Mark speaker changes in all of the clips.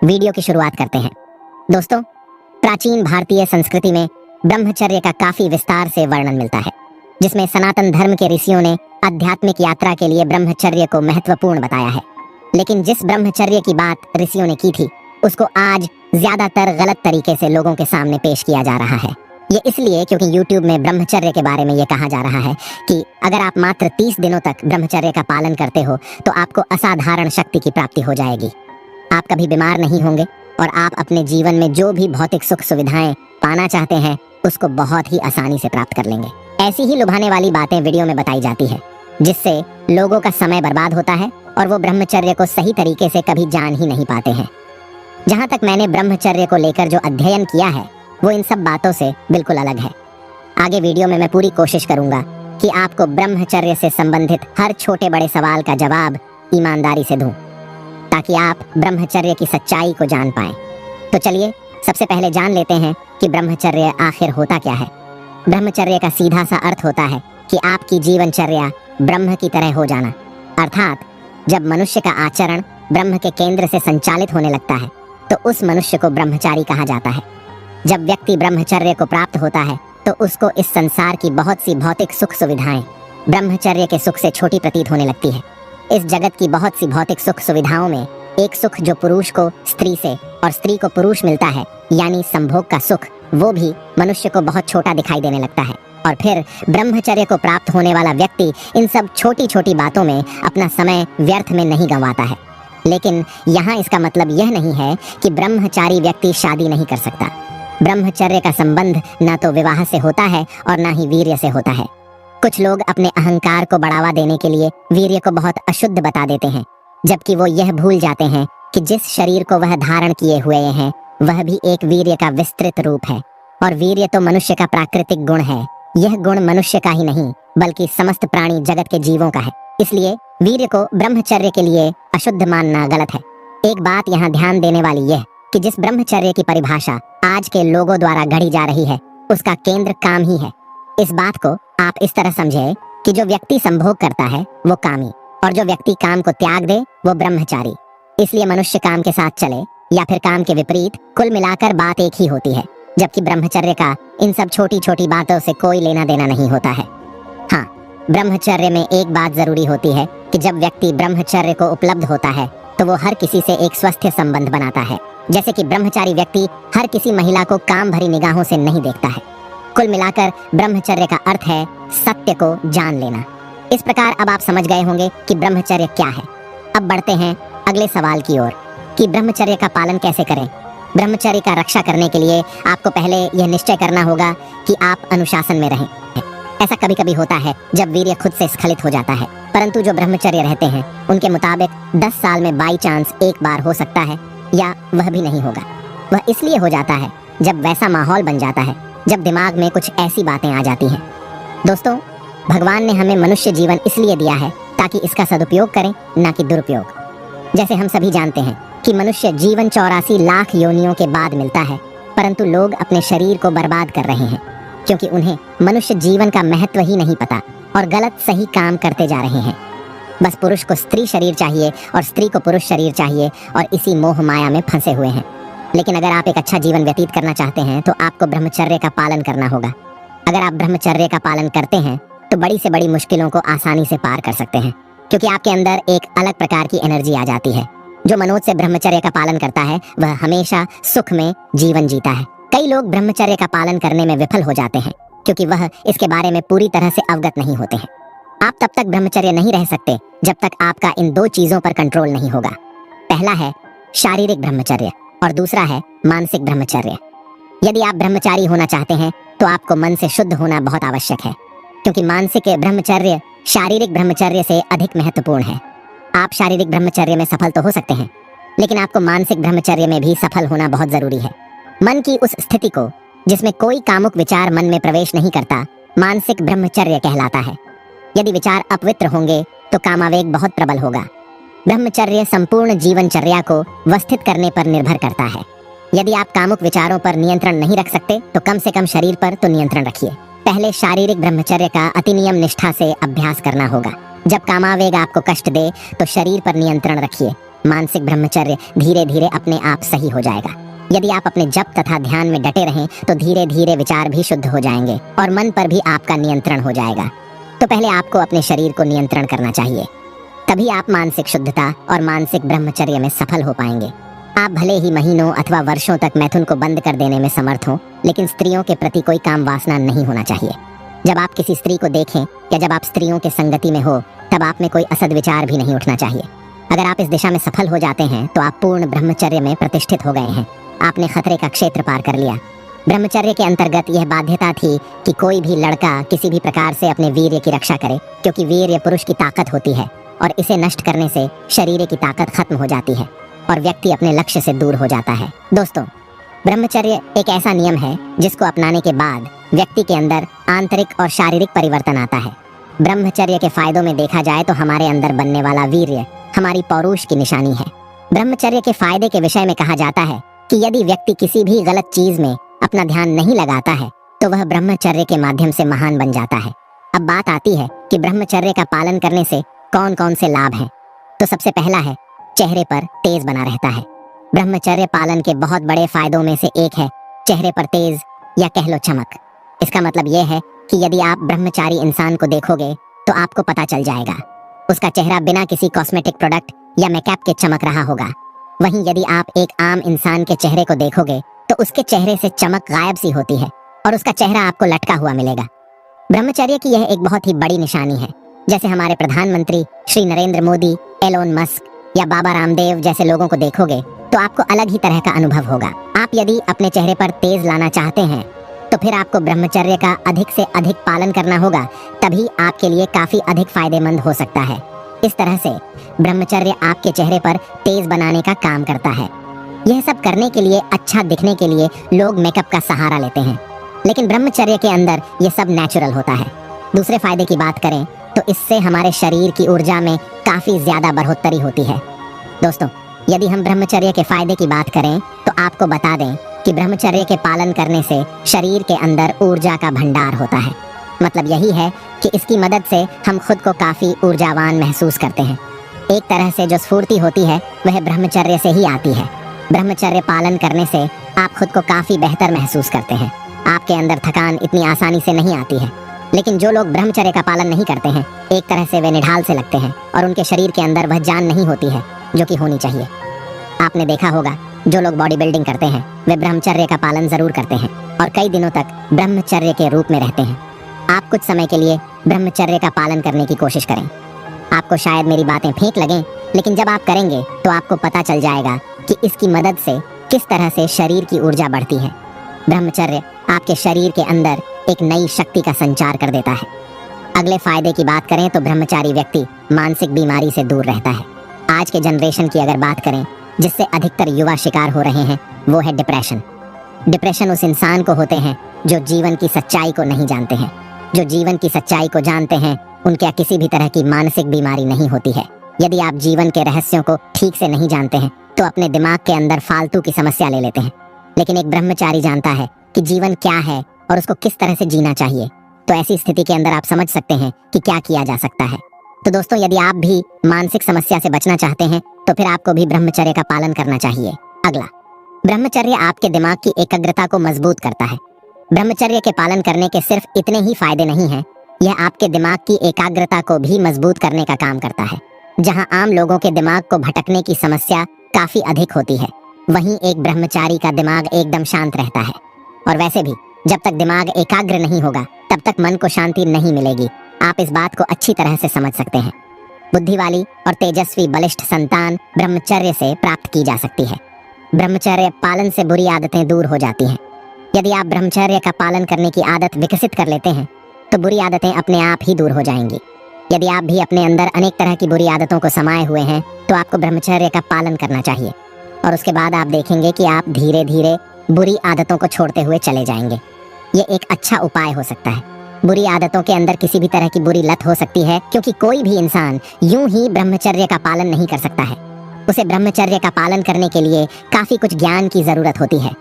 Speaker 1: Video की शुरुआत करते हैं। दोस्तों, प्राचीन भारतीय संस्कृति में ब्रह्मचर्य का काफी विस्तार से वर्णन मिलता है, जिसमें सनातन धर्म के ऋषियों ने आध्यात्मिक यात्रा के लिए ब्रह्मचर्य को महत्वपूर्ण बताया है। लेकिन जिस ब्रह्मचर्य की बात ऋषियों ने की थी, उसको आज ज्यादातर गलत तरीके से लोगों के सामने पेश किया जा रहा है। ये इसलिए क्योंकि YouTube में ब्रह्मचर्य के बारे में ये कहा जा रहा है कि अगर आप मात्र 30 दिनों तक ब्रह्मचर्य का पालन करते हो तो आपको असाधारण शक्ति की प्राप्ति हो जाएगी। आप कभी बीमार नहीं होंगे और आप अपने जीवन में जो भी भौतिक सुख सुविधाएं पाना चाहते हैं उसको बहुत ही आसानी से प्राप्त कर लेंगे। ऐसी ही लुभाने वाली बातें वीडियो में बताई जाती है, जिससे लोगों का समय बर्बाद होता है और वो ब्रह्मचर्य को सही तरीके से कभी जान ही नहीं पाते हैं। जहाँ तक मैंने ब्रह्मचर्य को लेकर जो अध्ययन किया है वो इन सब बातों से बिल्कुल अलग है। आगे वीडियो में मैं पूरी कोशिश करूंगा कि आपको ब्रह्मचर्य से संबंधित हर छोटे बड़े सवाल का जवाब ईमानदारी से दूं, ताकि आप ब्रह्मचर्य की सच्चाई को जान पाएं। तो चलिए सबसे पहले जान लेते हैं कि ब्रह्मचर्य आखिर होता क्या है। ब्रह्मचर्य का सीधा सा अर्थ होता है कि आपकी जीवनचर्या ब्रह्म की तरह हो जाना, अर्थात जब मनुष्य का आचरण ब्रह्म के केंद्र से संचालित होने लगता है तो उस मनुष्य को ब्रह्मचारी कहा जाता है। जब व्यक्ति ब्रह्मचर्य को प्राप्त होता है तो उसको इस संसार की बहुत सी भौतिक सुख सुविधाएं ब्रह्मचर्य के सुख से छोटी प्रतीत होने लगती है। इस जगत की बहुत सी भौतिक सुख सुविधाओं में एक सुख जो पुरुष को स्त्री से और स्त्री को पुरुष मिलता है, यानी संभोग का सुख, वो भी मनुष्य को बहुत छोटा दिखाई देने लगता है। और फिर ब्रह्मचर्य को प्राप्त होने वाला व्यक्ति इन सब छोटी छोटी बातों में अपना समय व्यर्थ में नहीं गंवाता है। लेकिन यहाँ इसका मतलब यह नहीं है कि ब्रह्मचारी व्यक्ति शादी नहीं कर सकता। ब्रह्मचर्य का संबंध ना तो विवाह से होता है और ना ही वीर्य से होता है। कुछ लोग अपने अहंकार को बढ़ावा देने के लिए वीर्य को बहुत अशुद्ध बता देते हैं, जबकि वो यह भूल जाते हैं कि जिस शरीर को वह धारण किए हुए हैं वह भी एक वीर्य का विस्तृत रूप है। और वीर्य तो मनुष्य का प्राकृतिक गुण है। यह गुण मनुष्य का ही नहीं बल्कि समस्त प्राणी जगत के जीवों का है। इसलिए वीर्य को ब्रह्मचर्य के लिए अशुद्ध मानना गलत है। एक बात यहाँ ध्यान देने वाली यह कि जिस ब्रह्मचर्य की परिभाषा आज के लोगों द्वारा गढ़ी जा रही है उसका केंद्र काम ही है। इस बात को आप इस तरह समझे कि जो व्यक्ति संभोग करता है वो कामी और जो व्यक्ति काम को त्याग दे वो ब्रह्मचारी। इसलिए मनुष्य काम के साथ चले या फिर काम के विपरीत, कुल मिलाकर बात एक ही होती है। जबकि ब्रह्मचर्य का इन सब छोटी छोटी बातों से कोई लेना देना नहीं होता है। हाँ, ब्रह्मचर्य में एक बात जरूरी होती है कि जब व्यक्ति ब्रह्मचर्य को उपलब्ध होता है तो वो हर किसी से एक स्वस्थ संबंध बनाता है। जैसे कि ब्रह्मचारी व्यक्ति हर किसी महिला को काम भरी निगाहों से नहीं देखता है। कुल मिलाकर ब्रह्मचर्य का अर्थ है सत्य को जान लेना। इस प्रकार अब आप समझ गए होंगे कि ब्रह्मचर्य क्या है। अब बढ़ते हैं अगले सवाल की ओर कि ब्रह्मचर्य का पालन कैसे करें। ब्रह्मचर्य का रक्षा करने के लिए आपको पहले यह निश्चय करना होगा कि आप अनुशासन में रहें। ऐसा कभी कभी होता है जब वीर्य खुद से स्खलित हो जाता है, परंतु जो ब्रह्मचर्य रहते हैं उनके मुताबिक 10 साल में बाई चांस एक बार हो सकता है या वह भी नहीं होगा। वह इसलिए हो जाता है जब वैसा माहौल बन जाता है, जब दिमाग में कुछ ऐसी बातें आ जाती हैं। दोस्तों, भगवान ने हमें मनुष्य जीवन इसलिए दिया है ताकि इसका सदुपयोग करें, ना कि दुरुपयोग। जैसे हम सभी जानते हैं कि मनुष्य जीवन 84 लाख योनियों के बाद मिलता है, परंतु लोग अपने शरीर को बर्बाद कर रहे हैं क्योंकि उन्हें मनुष्य जीवन का महत्व ही नहीं पता और गलत सही काम करते जा रहे हैं। बस पुरुष को स्त्री शरीर चाहिए और स्त्री को पुरुष शरीर चाहिए और इसी मोह माया में फंसे हुए हैं। लेकिन अगर आप एक अच्छा जीवन व्यतीत करना चाहते हैं तो आपको ब्रह्मचर्य का पालन करना होगा। अगर आप ब्रह्मचर्य का पालन करते हैं तो बड़ी से बड़ी मुश्किलों को आसानी से पार कर सकते हैं, क्योंकि आपके अंदर एक अलग प्रकार की एनर्जी आ जाती है। जो मनोज से ब्रह्मचर्य का पालन करता है वह हमेशा सुख में जीवन जीता है। कई लोग ब्रह्मचर्य का पालन करने में विफल हो जाते हैं क्योंकि वह इसके बारे में पूरी तरह से अवगत नहीं होते हैं। आप तब तक ब्रह्मचर्य नहीं रह सकते जब तक आपका इन 2 चीजों पर कंट्रोल नहीं होगा। पहला है शारीरिक ब्रह्मचर्य और दूसरा है मानसिक ब्रह्मचर्य। यदि आप ब्रह्मचारी होना चाहते हैं तो आपको मन से शुद्ध होना बहुत आवश्यक है, क्योंकि मानसिक ब्रह्मचर्य शारीरिक ब्रह्मचर्य से अधिक महत्वपूर्ण है। आप शारीरिक ब्रह्मचर्य में सफल तो हो सकते हैं, लेकिन आपको मानसिक ब्रह्मचर्य में भी सफल होना बहुत जरूरी है। मन की उस स्थिति को जिसमें कोई कामुक विचार मन में प्रवेश नहीं करता मानसिक ब्रह्मचर्य कहलाता है। यदि विचार अपवित्र होंगे तो कामावेग बहुत प्रबल होगा। ब्रह्मचर्य संपूर्ण जीवनचर्या को व्यवस्थित करने पर निर्भर करता है। यदि आप कामुक विचारों पर नियंत्रण नहीं रख सकते तो कम से कम शरीर पर तो नियंत्रण रखिए। पहले शारीरिक ब्रह्मचर्य का अति नियम निष्ठा से अभ्यास करना होगा। जब कामावेग आपको कष्ट दे तो शरीर पर नियंत्रण रखिए। मानसिक ब्रह्मचर्य धीरे धीरे अपने आप सही हो जाएगा। यदि आप अपने जप तथा ध्यान में डटे रहें तो धीरे धीरे विचार भी शुद्ध हो जाएंगे और मन पर भी आपका नियंत्रण हो जाएगा। तो पहले आपको अपने शरीर को नियंत्रण करना चाहिए, तभी आप मानसिक शुद्धता और मानसिक ब्रह्मचर्य में सफल हो पाएंगे। आप भले ही महीनों अथवा वर्षों तक मैथुन को बंद कर देने में समर्थ हो, लेकिन स्त्रियों के प्रति कोई काम वासना नहीं होना चाहिए। जब आप किसी स्त्री को देखें या जब आप स्त्रियों के संगति में हो, तब आप में कोई असद विचार भी नहीं उठना चाहिए। अगर आप इस दिशा में सफल हो जाते हैं तो आप पूर्ण ब्रह्मचर्य में प्रतिष्ठित हो गए हैं। आपने खतरे का क्षेत्र पार कर लिया। ब्रह्मचर्य के अंतर्गत यह बाध्यता थी कि कोई भी लड़का किसी भी प्रकार से अपने वीर्य की रक्षा करे, क्योंकि वीर्य पुरुष की ताकत होती है और इसे नष्ट करने से शरीर की ताकत खत्म हो जाती है और व्यक्ति अपने लक्ष्य से दूर हो जाता है। दोस्तों, ब्रह्मचर्य एक ऐसा नियम है जिसको अपनाने के बाद व्यक्ति के अंदर आंतरिक और शारीरिक परिवर्तन आता है। ब्रह्मचर्य के फायदों में देखा जाए तो हमारे अंदर बनने वाला वीर्य हमारी पौरुष की निशानी है। ब्रह्मचर्य के फायदे के विषय में कहा जाता है कि यदि व्यक्ति किसी भी गलत चीज में अपना ध्यान नहीं लगाता है तो वह ब्रह्मचर्य के माध्यम से महान बन जाता है। अब बात आती है कि ब्रह्मचर्य का पालन करने से कौन कौन से लाभ हैं। तो सबसे पहला है, चेहरे पर तेज बना रहता है। ब्रह्मचर्य पालन के बहुत बड़े फायदों में से एक है चेहरे पर तेज या कह लो चमक। इसका मतलब यह है कि यदि आप ब्रह्मचारी इंसान को देखोगे तो आपको पता चल जाएगा उसका चेहरा बिना किसी कॉस्मेटिक प्रोडक्ट या मेकअप के चमक रहा होगा। वहीं यदि आप एक आम इंसान के चेहरे को देखोगे तो उसके चेहरे से चमक गायब सी होती है और उसका चेहरा आपको लटका हुआ मिलेगा। ब्रह्मचर्य की यह एक बहुत ही बड़ी निशानी है। जैसे हमारे प्रधानमंत्री श्री नरेंद्र मोदी, एलोन मस्क या बाबा रामदेव जैसे लोगों को देखोगे तो आपको अलग ही तरह का अनुभव होगा। आप यदि अपने चेहरे पर तेज लाना चाहते हैं तो फिर आपको ब्रह्मचर्य का अधिक से अधिक पालन करना होगा, तभी आपके लिए काफी अधिक फायदेमंद हो सकता है। इस तरह से ब्रह्मचर्य आपके चेहरे पर तेज बनाने का काम करता है। यह सब करने के लिए, अच्छा दिखने के लिए लोग मेकअप का सहारा लेते हैं, लेकिन ब्रह्मचर्य के अंदर यह सब नेचुरल होता है। दूसरे फायदे की बात करें तो इससे हमारे शरीर की ऊर्जा में काफी ज्यादा बढ़ोतरी होती है। दोस्तों, यदि हम ब्रह्मचर्य के फायदे की बात करें तो आपको बता दें कि ब्रह्मचर्य के पालन करने से शरीर के अंदर ऊर्जा का भंडार होता है। मतलब यही है कि इसकी मदद से हम खुद को काफी ऊर्जावान महसूस करते हैं। एक तरह से जो स्फूर्ति होती है वह ब्रह्मचर्य से ही आती है। ब्रह्मचर्य पालन करने से आप खुद को काफी बेहतर महसूस करते हैं। आपके अंदर थकान इतनी आसानी से नहीं आती है। लेकिन जो लोग ब्रह्मचर्य का पालन नहीं करते हैं, एक तरह से वे निढाल से लगते हैं और उनके शरीर के अंदर वह जान नहीं होती है जो कि होनी चाहिए। आपने देखा होगा जो लोग बॉडी बिल्डिंग करते हैं वे ब्रह्मचर्य का पालन जरूर करते हैं और कई दिनों तक ब्रह्मचर्य के रूप में रहते हैं। आप कुछ समय के लिए ब्रह्मचर्य का पालन करने की कोशिश करें। आपको शायद मेरी बातें फेंक लगें, लेकिन जब आप करेंगे तो आपको पता चल जाएगा कि इसकी मदद से किस तरह से शरीर की ऊर्जा बढ़ती है। ब्रह्मचर्य आपके शरीर के अंदर एक नई शक्ति का संचार कर देता है। अगले फायदे की बात करें तो ब्रह्मचारी व्यक्ति मानसिक बीमारी से दूर रहता है। आज के जनरेशन की अगर बात करें जिससे अधिकतर युवा शिकार हो रहे हैं, वो है डिप्रेशन। डिप्रेशन उस इंसान को होते हैं जो जीवन की सच्चाई को नहीं जानते हैं। जो जीवन की सच्चाई को जानते हैं उनके किसी भी तरह की मानसिक बीमारी नहीं होती है। यदि आप जीवन के रहस्यों को ठीक से नहीं जानते हैं तो अपने दिमाग के अंदर फालतू की समस्या ले लेते हैं। लेकिन एक ब्रह्मचारी जानता है कि जीवन क्या है और उसको किस तरह से जीना चाहिए। तो ऐसी स्थिति के अंदर आप समझ सकते हैं कि क्या किया जा सकता है। तो दोस्तों, यदि आप भी मानसिक समस्या से बचना चाहते हैं तो फिर आपको भी ब्रह्मचर्य का पालन करना चाहिए। अगला, ब्रह्मचर्य आपके दिमाग की एकाग्रता को मजबूत करता है। ब्रह्मचर्य के पालन करने के सिर्फ इतने ही फायदे नहीं हैं, यह आपके दिमाग की एकाग्रता को भी मजबूत करने का काम करता है। जहां आम लोगों के दिमाग को भटकने की समस्या काफी अधिक होती है, वहीं एक ब्रह्मचारी का दिमाग एकदम शांत रहता है। और वैसे भी जब तक दिमाग एकाग्र नहीं होगा तब तक मन को शांति नहीं मिलेगी। आप इस बात को अच्छी तरह से समझ सकते हैं। बुद्धि वाली और तेजस्वी बलिष्ठ संतान ब्रह्मचर्य से प्राप्त की जा सकती है। ब्रह्मचर्य पालन से बुरी आदतें दूर हो जाती हैं। यदि आप ब्रह्मचर्य का पालन करने की आदत विकसित कर लेते हैं तो बुरी आदतें अपने आप ही दूर हो जाएंगी। यदि आप भी अपने अंदर अनेक तरह की बुरी आदतों को समाये हुए हैं तो आपको ब्रह्मचर्य का पालन करना चाहिए और उसके बाद आप देखेंगे कि आप धीरे धीरे बुरी आदतों को छोड़ते हुए चले जाएंगे। ये एक अच्छा उपाय हो सकता है। बुरी आदतों के अंदर किसी भी तरह की बुरी लत हो सकती है, क्योंकि कोई भी इंसान यूं ही ब्रह्मचर्य का पालन नहीं कर सकता है। उसे ब्रह्मचर्य का पालन करने के लिए काफी कुछ ज्ञान की जरूरत होती है।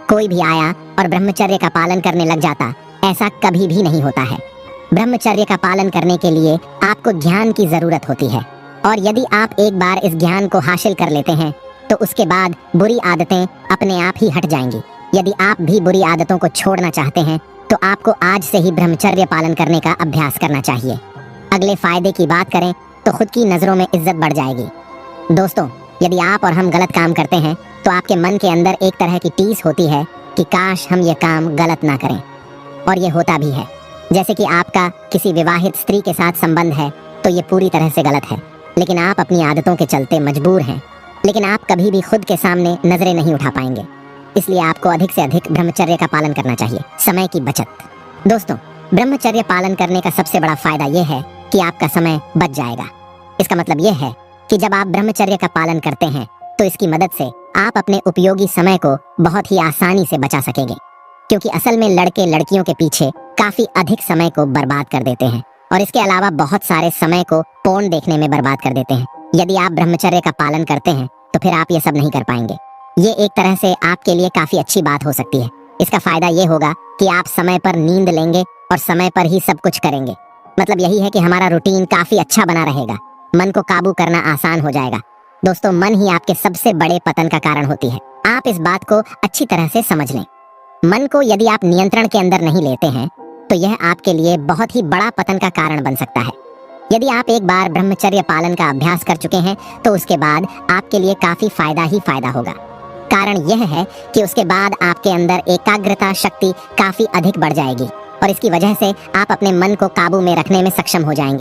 Speaker 1: कोई भी आया और ब्रह्मचर्य का पालन करने लग जाता, ऐसा कभी भी नहीं होता है। ब्रह्मचर्य का पालन करने के लिए आपको ध्यान की जरूरत होती है। और यदि आप एक बार इस ज्ञान को हासिल कर लेते हैं तो उसके बाद बुरी आदतें अपने आप ही हट जाएंगी। यदि आप भी बुरी आदतों को छोड़ना चाहते हैं तो आपको आज से ही ब्रह्मचर्य पालन करने का अभ्यास करना चाहिए। अगले फायदे की बात करें तो खुद की नजरों में इज्जत बढ़ जाएगी। दोस्तों, यदि आप और हम गलत काम करते हैं तो आपके मन के अंदर एक तरह की टीस होती है कि काश हम ये काम गलत ना करें, और ये होता भी है। जैसे कि आपका किसी विवाहित स्त्री के साथ संबंध है तो ये पूरी तरह से गलत है, लेकिन आप अपनी आदतों के चलते मजबूर हैं। लेकिन आप कभी भी खुद के सामने नजरें नहीं उठा पाएंगे, इसलिए आपको अधिक से अधिक ब्रह्मचर्य का पालन करना चाहिए। समय की बचत। दोस्तों, ब्रह्मचर्य पालन करने का सबसे बड़ा फायदा यह है कि आपका समय बच जाएगा। इसका मतलब यह है कि जब आप ब्रह्मचर्य का पालन करते हैं तो इसकी मदद से आप अपने उपयोगी समय को बहुत ही आसानी से बचा सकेंगे, क्योंकि असल में लड़के लड़कियों के पीछे काफी अधिक समय को बर्बाद कर देते हैं और इसके अलावा बहुत सारे समय को पोर्न देखने में बर्बाद कर देते हैं। यदि आप ब्रह्मचर्य का पालन करते हैं तो फिर आप ये सब नहीं कर पाएंगे। ये एक तरह से आपके लिए काफी अच्छी बात हो सकती है। इसका फायदा ये होगा कि आप समय पर नींद लेंगे और समय पर ही सब कुछ करेंगे। मतलब यही है कि हमारा रूटीन काफी अच्छा बना रहेगा, मन को काबू करना आसान हो जाएगा। दोस्तों, मन ही आपके सबसे बड़े पतन का कारण होती है। आप इस बात को अच्छी तरह से समझ लें। मन को यदि आप नियंत्रण के अंदर नहीं लेते हैं तो यह आपके लिए बहुत ही बड़ा पतन का कारण बन सकता है। यदि आप एक बार ब्रह्मचर्य पालन का अभ्यास कर चुके हैं तो उसके बाद आपके लिए काफी फायदा ही फायदा होगा। कारण यह है कि उसके बाद आपके अंदर एकाग्रता शक्ति काफी अधिक बढ़ जाएगी और इसकी वजह से आप अपने मन को काबू में रखने में सक्षम हो जाएंगे।